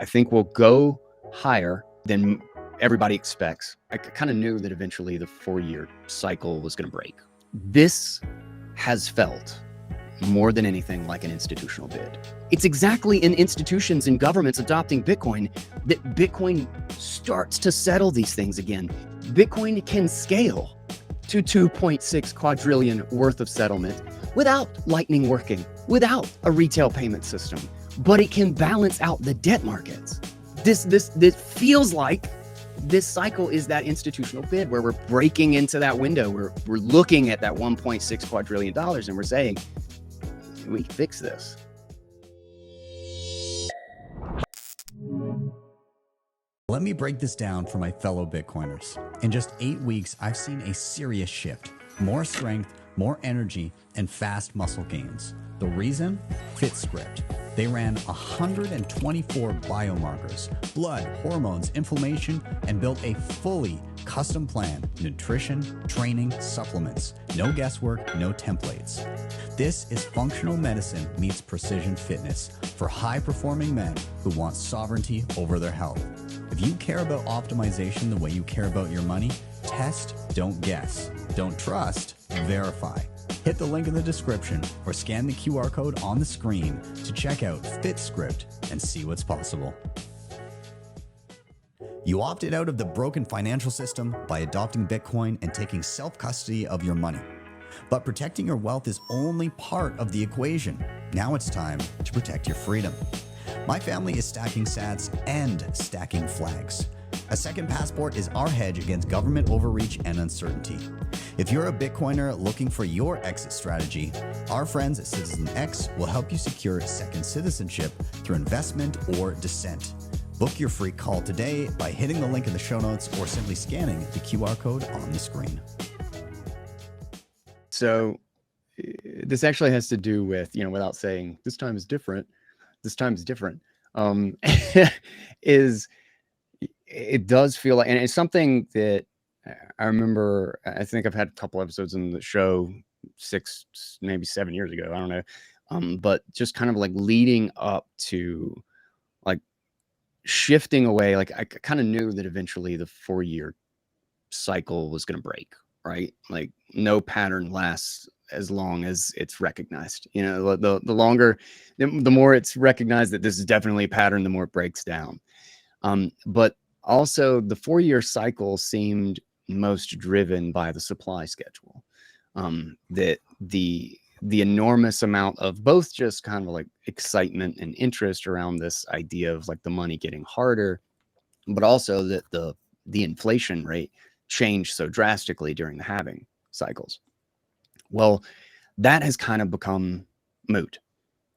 I think we'll go higher than everybody expects. I kind of knew that eventually the 4-year cycle was going to break. This has felt more than anything like an institutional bid. It's exactly in institutions and governments adopting Bitcoin that Bitcoin starts to settle these things again. Bitcoin can scale to 2.6 quadrillion worth of settlement without Lightning working, without a retail payment system, but it can balance out the debt markets. This feels like this cycle is that institutional bid where we're breaking into that window. We're looking at that $1.6 quadrillion and we're saying, we can fix this. Let me break this down for my fellow Bitcoiners. In just 8 weeks, I've seen a serious shift. More strength, more energy, and fast muscle gains. The reason? FITSCRIPT. They ran 124 biomarkers, blood, hormones, inflammation, and built a fully custom plan, nutrition, training, supplements. No guesswork, no templates. This is functional medicine meets precision fitness for high-performing men who want sovereignty over their health. If you care about optimization the way you care about your money, test, don't guess. Don't trust, verify. Hit the link in the description or scan the QR code on the screen to check out FITSCRIPT and see what's possible. You opted out of the broken financial system by adopting Bitcoin and taking self-custody of your money. But protecting your wealth is only part of the equation. Now it's time to protect your freedom. My family is stacking sats and stacking flags. A second passport is our hedge against government overreach and uncertainty. If you're a Bitcoiner looking for your exit strategy, our friends at CitizenX will help you secure second citizenship through investment or descent. Book your free call today by hitting the link in the show notes or simply scanning the QR code on the screen. So this actually has to do with, without saying this time is different, is it does feel like, and it's something that I remember, I think I've had a couple episodes in the show 6, maybe 7 years ago. I don't know. But just kind of like leading up to like shifting away, like I kind of knew that eventually the 4-year cycle was going to break, right? Like no pattern lasts as long as it's recognized. The longer, the more it's recognized that this is definitely a pattern, the more it breaks down. But also the 4-year cycle seemed most driven by the supply schedule. That the enormous amount of both just kind of like excitement and interest around this idea of like the money getting harder, but also that the inflation rate changed so drastically during the halving cycles. Well, that has kind of become moot.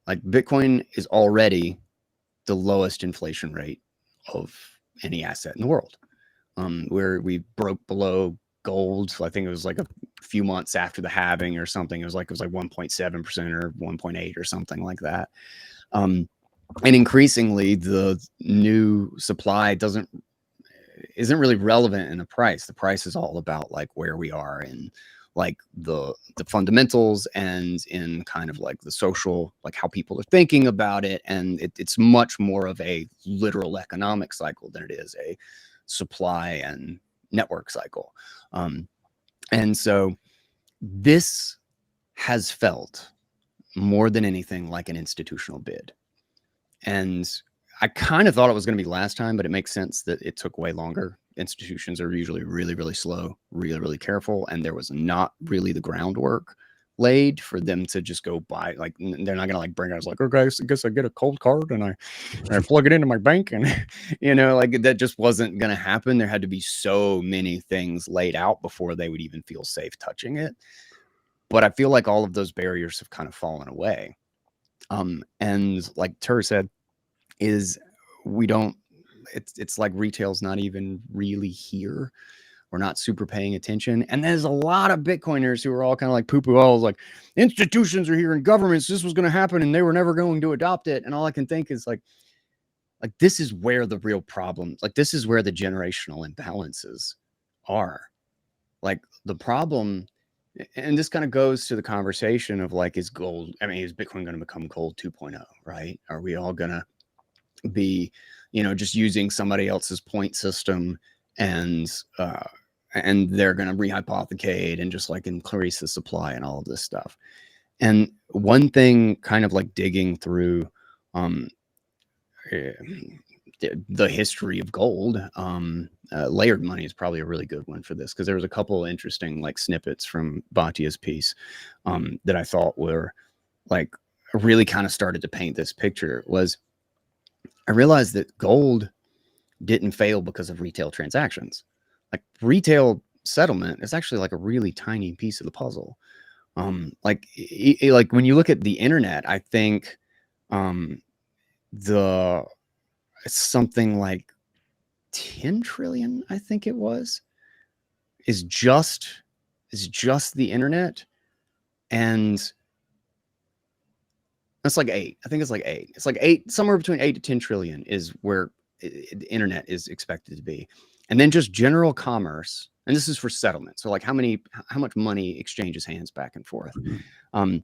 Like Bitcoin is already the lowest inflation rate of any asset in the world. Where we broke below gold. So I think it was like a few months after the halving or something. It was like 1.7% or 1.8 or something like that. And increasingly the new supply isn't really relevant in the price. The price is all about like where we are in like the fundamentals and in kind of like the social, like how people are thinking about it. And it's much more of a literal economic cycle than it is a supply and network cycle. And so this has felt more than anything like an institutional bid. And I kind of thought it was going to be last time, but it makes sense that it took way longer. Institutions are usually really, really slow, really, really careful. And there was not really the groundwork laid for them to just go buy. Like, they're not going to like bring us like, okay, I guess I get a cold card and I plug it into my bank. And, like that just wasn't going to happen. There had to be so many things laid out before they would even feel safe touching it. But I feel like all of those barriers have kind of fallen away. And like Tur said, is it's like retail's not even really here. We're not super paying attention. And there's a lot of Bitcoiners who are all kind of like poo-poo, all like institutions are here and governments, this was going to happen and they were never going to adopt it. And all I can think is like this is where the real problem, like this is where the generational imbalances are. Like the problem, and this kind of goes to the conversation of like, is Bitcoin going to become gold 2.0, right? Are we all going to be, just using somebody else's point system, and they're going to rehypothecate and just like increase the supply and all of this stuff. And one thing, kind of like digging through the history of gold, layered money is probably a really good one for this, because there was a couple of interesting like snippets from Bhatia's piece that I thought were like really kind of started to paint this picture. Was I realized that gold didn't fail because of retail transactions. Like retail settlement is actually like a really tiny piece of the puzzle. Like when you look at the internet, I think something like 10 trillion, I think it was, is just the internet. And that's like 8. I think it's like 8. It's like 8, somewhere between 8 to 10 trillion is where the internet is expected to be. And then just general commerce, and this is for settlement. So like how much money exchanges hands back and forth. And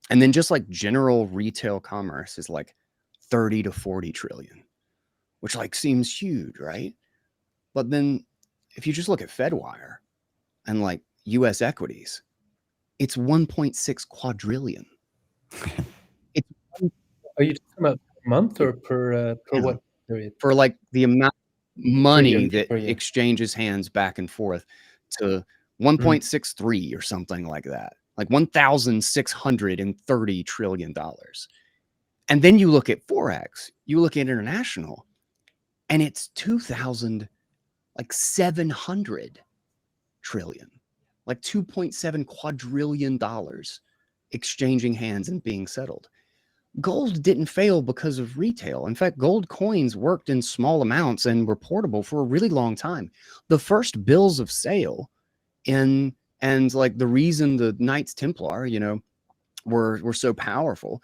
then just like general retail commerce is like 30 to 40 trillion, which like seems huge, right? But then if you just look at FedWire and like US equities, it's 1.6 quadrillion. Are you talking about per month or per what period? For like the amount of money that exchanges hands back and forth to 1.63 or something like that, like $1,630 trillion. And then you look at Forex, you look at international, and it's 2,700 trillion, like $2.7 quadrillion exchanging hands and being settled. Gold didn't fail because of retail. In fact, gold coins worked in small amounts and were portable for a really long time. The first bills of sale and like the reason the Knights Templar, were so powerful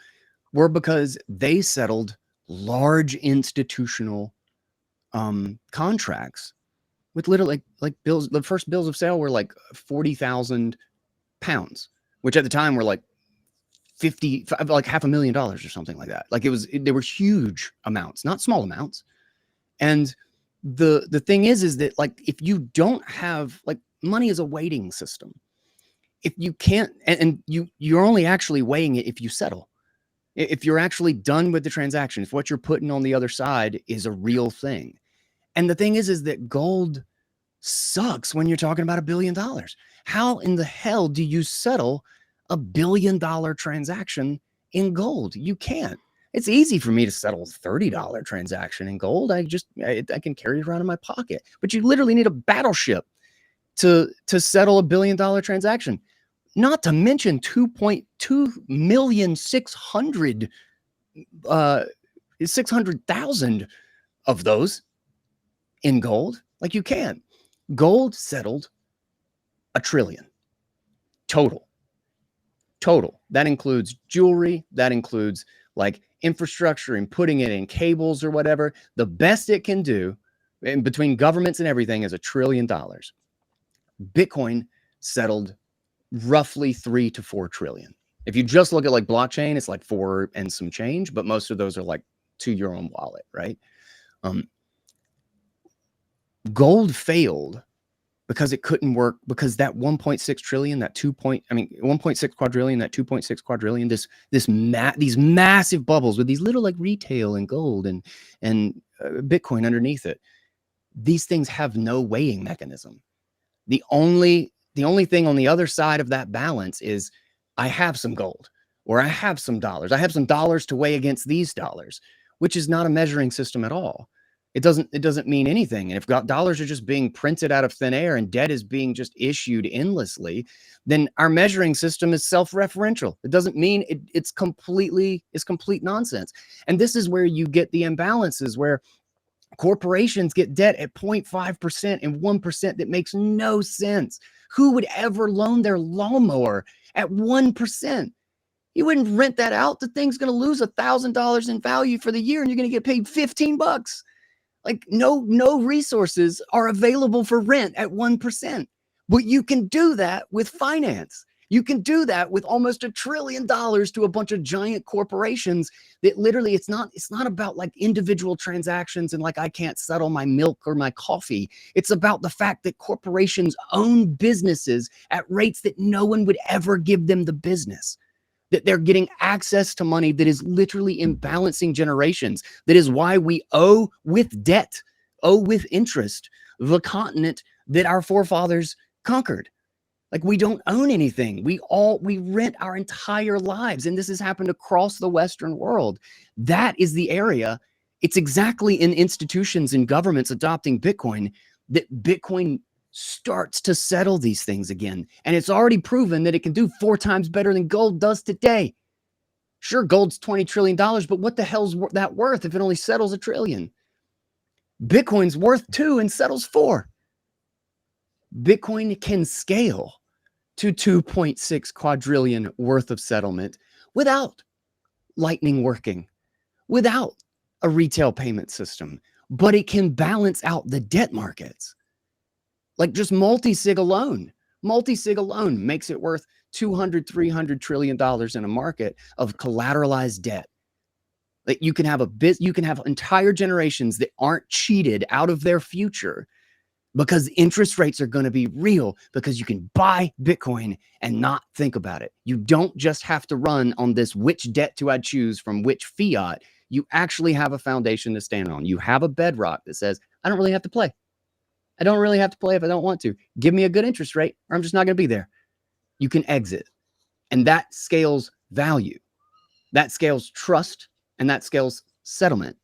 were because they settled large institutional contracts with literally like bills. The first bills of sale were like 40,000 pounds, which at the time were like like $500,000 or something like that. Like they were huge amounts, not small amounts. And the thing is that like, if you don't have, like, money is a weighting system. If you can't, and you're only actually weighing it if you settle, if you're actually done with the transaction, if what you're putting on the other side is a real thing. And the thing is that gold sucks when you're talking about $1 billion. How in the hell do you settle $1 billion transaction in gold? You can't. It's easy for me to settle a $30 transaction in gold. I can carry it around in my pocket. But you literally need a battleship to settle $1 billion transaction. Not to mention 600,000 of those in gold. Like, you can't. Gold settled $1 trillion total. That includes jewelry. That includes like infrastructure and putting it in cables or whatever. The best it can do, in between governments and everything, is $1 trillion. Bitcoin settled roughly 3 to 4 trillion. If you just look at like blockchain, it's like 4 and some change, but most of those are like to your own wallet, right? Gold failed because it couldn't work, because that 1.6 trillion, 1.6 quadrillion, that 2.6 quadrillion, these massive bubbles with these little like retail and gold and Bitcoin underneath it. These things have no weighing mechanism. The only thing on the other side of that balance is, I have some gold, or I have some dollars. I have some dollars to weigh against these dollars, which is not a measuring system at all. It doesn't mean anything. And if dollars are just being printed out of thin air and debt is being just issued endlessly, then our measuring system is self-referential. It doesn't mean it's complete nonsense. And this is where you get the imbalances, where corporations get debt at 0.5% and 1%. That makes no sense. Who would ever loan their lawnmower at 1%? You wouldn't rent that out. The thing's going to lose $1,000 in value for the year, and you're going to get paid $15. Like, no resources are available for rent at 1%. But you can do that with finance. You can do that with almost $1 trillion to a bunch of giant corporations that literally it's not about like individual transactions and like I can't settle my milk or my coffee. It's about the fact that corporations own businesses at rates that no one would ever give them the business. That they're getting access to money that is literally imbalancing generations. That is why we owe with debt, owe with interest, the continent that our forefathers conquered. Like we don't own anything. We rent our entire lives. And this has happened across the Western world. That is the area. It's exactly in institutions and governments adopting Bitcoin that Bitcoin starts to settle these things again. And it's already proven that it can do 4 times better than gold does today. Sure, gold's $20 trillion, but what the hell's that worth if it only settles $1 trillion? Bitcoin's worth 2 and settles 4. Bitcoin can scale to 2.6 quadrillion worth of settlement without Lightning working, without a retail payment system, but it can balance out the debt markets. Like just multi-sig alone makes it worth $200-300 trillion in a market of collateralized debt. Like you can have entire generations that aren't cheated out of their future because interest rates are going to be real because you can buy Bitcoin and not think about it. You don't just have to run on this which debt do I choose from which fiat. You actually have a foundation to stand on. You have a bedrock that says, I don't really have to play. I don't really have to play if I don't want to. Give me a good interest rate or I'm just not going to be there. You can exit. And that scales value. That scales trust and that scales settlement.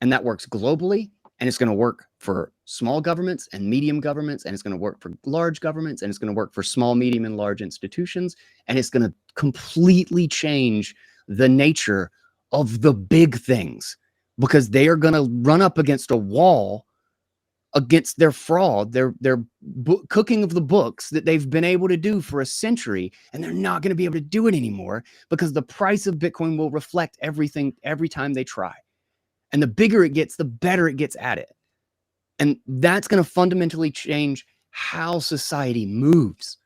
And that works globally. And it's going to work for small governments and medium governments, and it's going to work for large governments, and it's going to work for small, medium, and large institutions, and it's going to completely change the nature of the big things because they are going to run up against a wall against their fraud, their cooking of the books that they've been able to do for a century, and they're not going to be able to do it anymore because the price of Bitcoin will reflect everything every time they try. And the bigger it gets, the better it gets at it. And that's going to fundamentally change how society moves.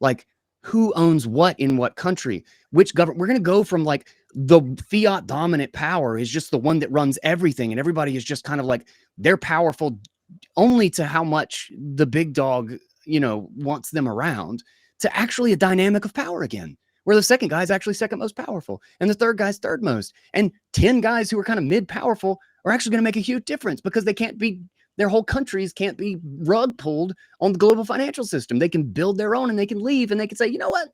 Like who owns what in what country, which government. We're going to go from like the fiat dominant power is just the one that runs everything. And everybody is just kind of like they're powerful only to how much the big dog, wants them around to actually a dynamic of power again. Where the second guy is actually second most powerful and the third guy's third most. And 10 guys who are kind of mid-powerful are actually going to make a huge difference because their whole countries can't be rug pulled on the global financial system. They can build their own and they can leave and they can say, you know what?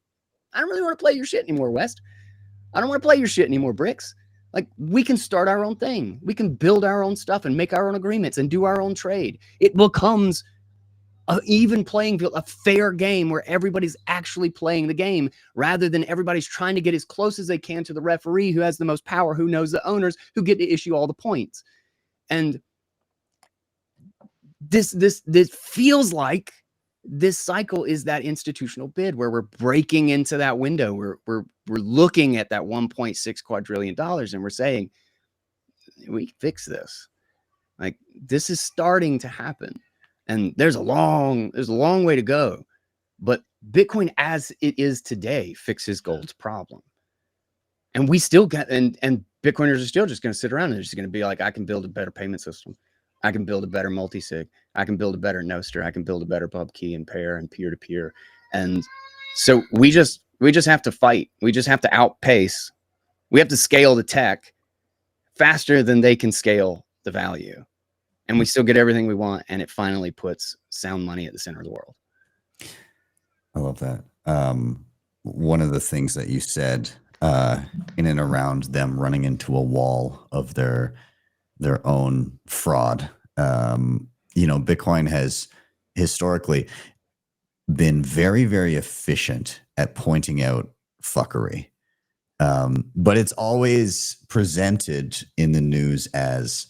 I don't really want to play your shit anymore, West. I don't want to play your shit anymore, BRICS. Like we can start our own thing. We can build our own stuff and make our own agreements and do our own trade. It becomes an even playing field, a fair game where everybody's actually playing the game rather than everybody's trying to get as close as they can to the referee who has the most power, who knows the owners, who get to issue all the points. And this feels like this cycle is that institutional bid where we're breaking into that window. We're looking at that $1.6 quadrillion and we're saying, we fix this. Like this is starting to happen. And there's a long way to go, but Bitcoin as it is today fixes gold's problem. And we still get, and Bitcoiners are still just going to sit around and they're just going to be like, I can build a better payment system. I can build a better multi-sig. I can build a better Nostr. I can build a better pub key and pair and peer-to-peer. And so we just have to fight. We just have to outpace. We have to scale the tech faster than they can scale the value. And we still get everything we want, and it finally puts sound money at the center of the world. I love that. One of the things that you said in and around them running into a wall of their own fraud, Bitcoin has historically been very, very efficient at pointing out fuckery. But it's always presented in the news as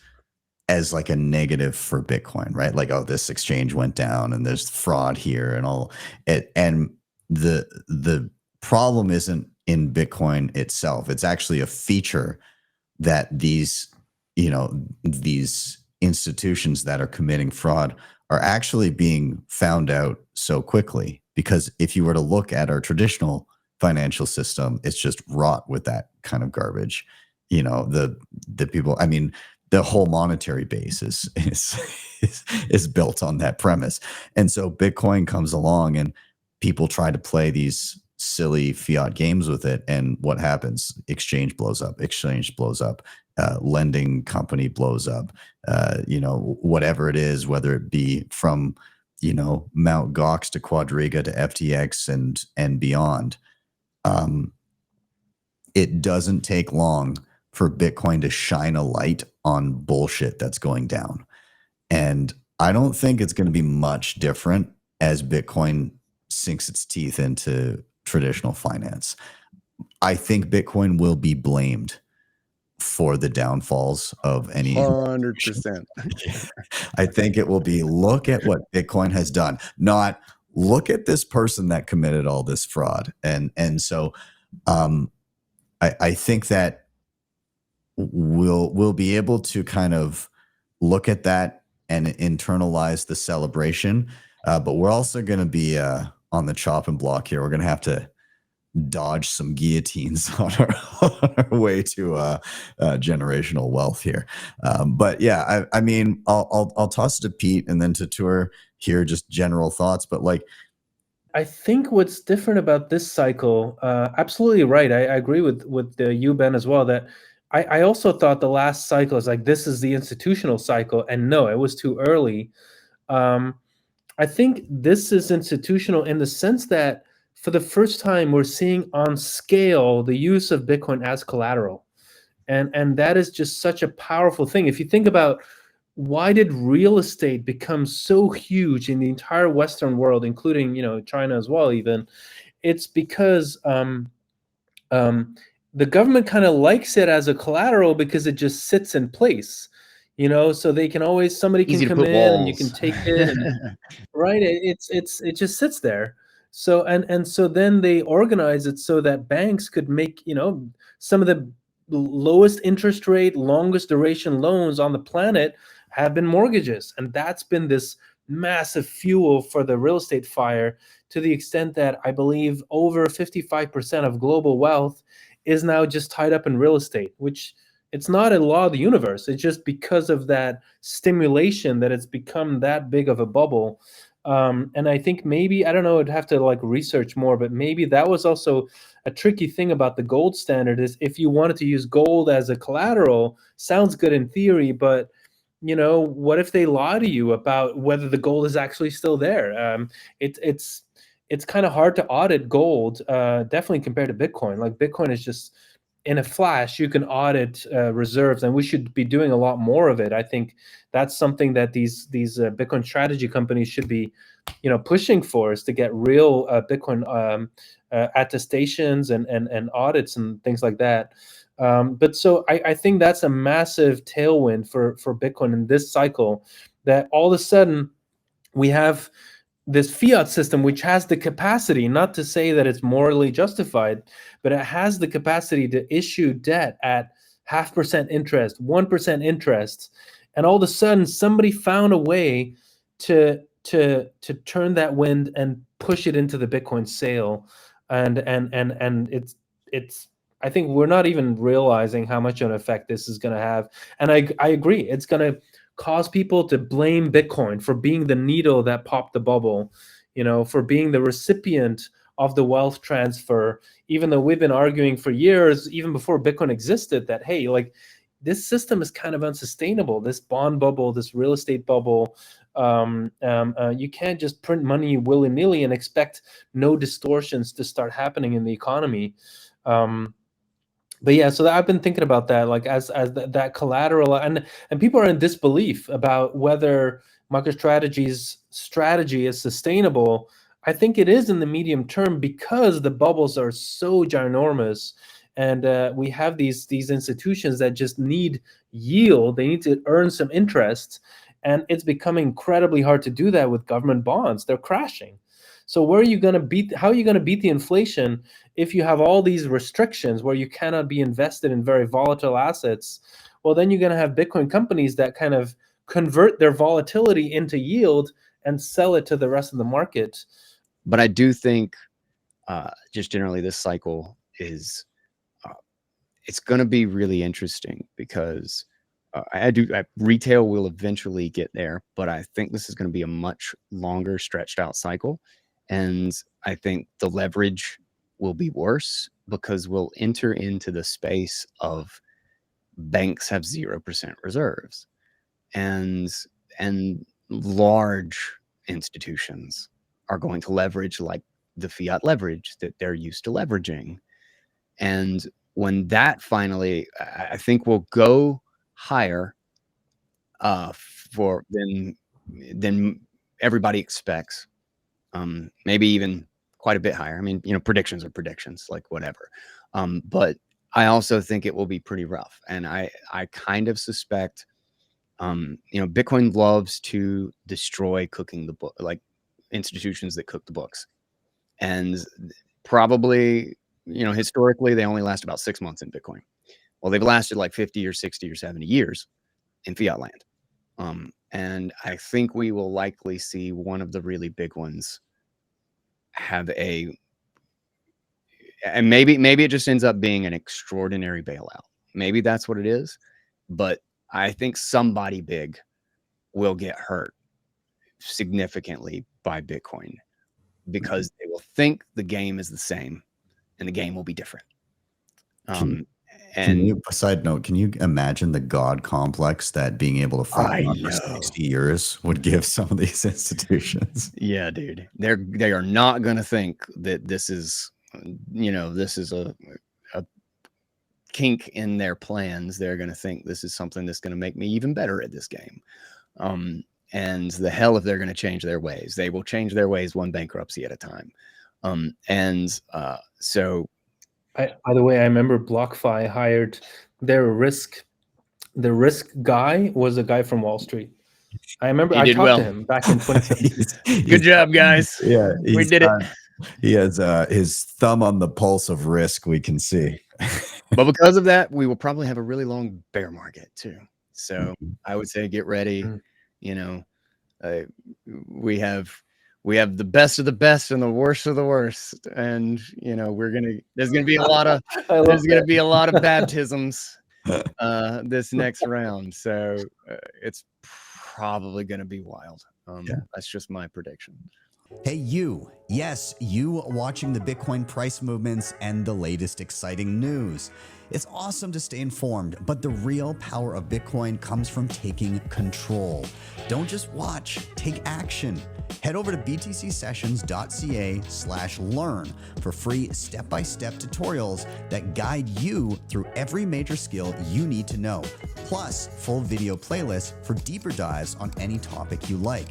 like a negative for Bitcoin, right? Like, oh, this exchange went down and there's fraud here and all it. And the problem isn't in Bitcoin itself. It's actually a feature that these institutions that are committing fraud are actually being found out so quickly. because if you were to look at our traditional financial system, it's just wrought with that kind of garbage. You know, the people, I mean, the whole monetary base is built on that premise. And so Bitcoin comes along and people try to play these silly fiat games with it. And what happens? Exchange blows up, lending company blows up, you know, whatever it is, whether it be from, you know, Mount Gox to Quadriga to FTX and beyond. It doesn't take long for Bitcoin to shine a light on bullshit that's going down. And I don't think it's going to be much different as Bitcoin sinks its teeth into traditional finance. I think Bitcoin will be blamed for the downfalls of any 100%. I think it will be, look at what Bitcoin has done, not look at this person that committed all this fraud. And so I think that we'll be able to kind of look at that and internalize the celebration. But we're also going to be on the chopping block here. We're going to have to dodge some guillotines on our way to generational wealth here. But yeah, I mean, I'll toss it to Pete and then to Tour here, just general thoughts. But like, I think what's different about this cycle, absolutely right. I agree with you, Ben, as well, that I also thought the last cycle is like, this is the institutional cycle. And no, it was too early. I think this is institutional in the sense that for the first time, we're seeing on scale the use of Bitcoin as collateral. And that is just such a powerful thing. If you think about why did real estate become so huge in the entire Western world, including, you know, China as well, even, it's because the government kind of likes it as a collateral because it just sits in place, you know, so they can always, somebody can come in and you can take it, and right, it just sits there. So and so then they organize it so that banks could make, you know, some of the lowest interest rate, longest duration loans on the planet have been mortgages, and that's been this massive fuel for the real estate fire, to the extent that I believe over 55% of global wealth is now just tied up in real estate, which it's not a law of the universe. It's just because of that stimulation that it's become that big of a bubble. And I think maybe, I don't know, I'd have to like research more, but maybe that was also a tricky thing about the gold standard, is if you wanted to use gold as a collateral, sounds good in theory, but you know, what if they lie to you about whether the gold is actually still there? It's kind of hard to audit gold, definitely compared to Bitcoin. Like Bitcoin is just, in a flash, you can audit reserves, and we should be doing a lot more of it. I think that's something that these Bitcoin strategy companies should be, you know, pushing for, is to get real Bitcoin attestations and audits and things like that. But so I think that's a massive tailwind for Bitcoin in this cycle, that all of a sudden we have this fiat system, which has the capacity, not to say that it's morally justified, but it has the capacity to issue debt at 0.5% interest, 1% interest. And all of a sudden somebody found a way to turn that wind and push it into the Bitcoin sale. And it's I think we're not even realizing how much of an effect this is going to have. And I agree, it's going to cause people to blame Bitcoin for being the needle that popped the bubble, you know, for being the recipient of the wealth transfer, even though we've been arguing for years, even before Bitcoin existed, that, hey, like, this system is kind of unsustainable. This bond bubble, this real estate bubble, you can't just print money willy-nilly and expect no distortions to start happening in the economy. But yeah, so I've been thinking about that, like as that collateral, and people are in disbelief about whether MicroStrategy's strategy is sustainable. I think it is in the medium term, because the bubbles are so ginormous, and we have these institutions that just need yield. They need to earn some interest, and it's becoming incredibly hard to do that with government bonds. They're crashing. So where are you going to beat? How are you going to beat the inflation if you have all these restrictions where you cannot be invested in very volatile assets? Well, then you're going to have Bitcoin companies that kind of convert their volatility into yield and sell it to the rest of the market. But I do think just generally this cycle is it's going to be really interesting because retail will eventually get there, but I think this is going to be a much longer stretched out cycle. And I think the leverage will be worse because we'll enter into the space of banks have 0% reserves and large institutions are going to leverage like the fiat leverage that they're used to leveraging. And when that finally, I think will go higher for than everybody expects. Maybe even quite a bit higher. I mean, predictions are predictions, like whatever. But I also think it will be pretty rough. And I kind of suspect, Bitcoin loves to destroy cooking the book, like institutions that cook the books. And probably, historically, they only last about 6 months in Bitcoin. Well, they've lasted like 50 or 60 or 70 years in fiat land. And I think we will likely see one of the really big ones have and maybe it just ends up being an extraordinary bailout. Maybe that's what it is. But I think somebody big will get hurt significantly by Bitcoin because they will think the game is the same and the game will be different. Side note, can you imagine the God complex that being able to front run for 60 years would give some of these institutions? Yeah, dude. They are not going to think that this is, this is a kink in their plans. They're going to think this is something that's going to make me even better at this game. And the hell if they're going to change their ways. They will change their ways one bankruptcy at a time. So by the way, I remember BlockFi hired the risk guy was a guy from Wall Street. I remember I talked to him back in 2017. Good job, guys. Yeah, we did it. He has his thumb on the pulse of risk, we can see. But because of that, we will probably have a really long bear market too. So I would say get ready. We have the best of the best and the worst of the worst, and there's gonna be a lot of baptisms this next round. So it's probably gonna be wild. That's just my prediction. Hey, you. Yes, you watching the Bitcoin price movements and the latest exciting news. It's awesome to stay informed, but the real power of Bitcoin comes from taking control. Don't just watch, take action. Head over to btcsessions.ca/learn for free step-by-step tutorials that guide you through every major skill you need to know, plus full video playlists for deeper dives on any topic you like.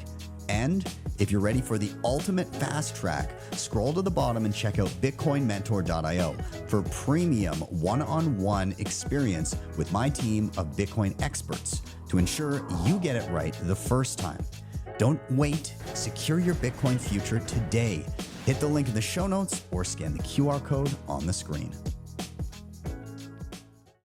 And if you're ready for the ultimate fast track, scroll to the bottom and check out bitcoinmentor.io for premium one-on-one experience with my team of Bitcoin experts to ensure you get it right the first time. Don't wait. Secure your Bitcoin future today. Hit the link in the show notes or scan the QR code on the screen.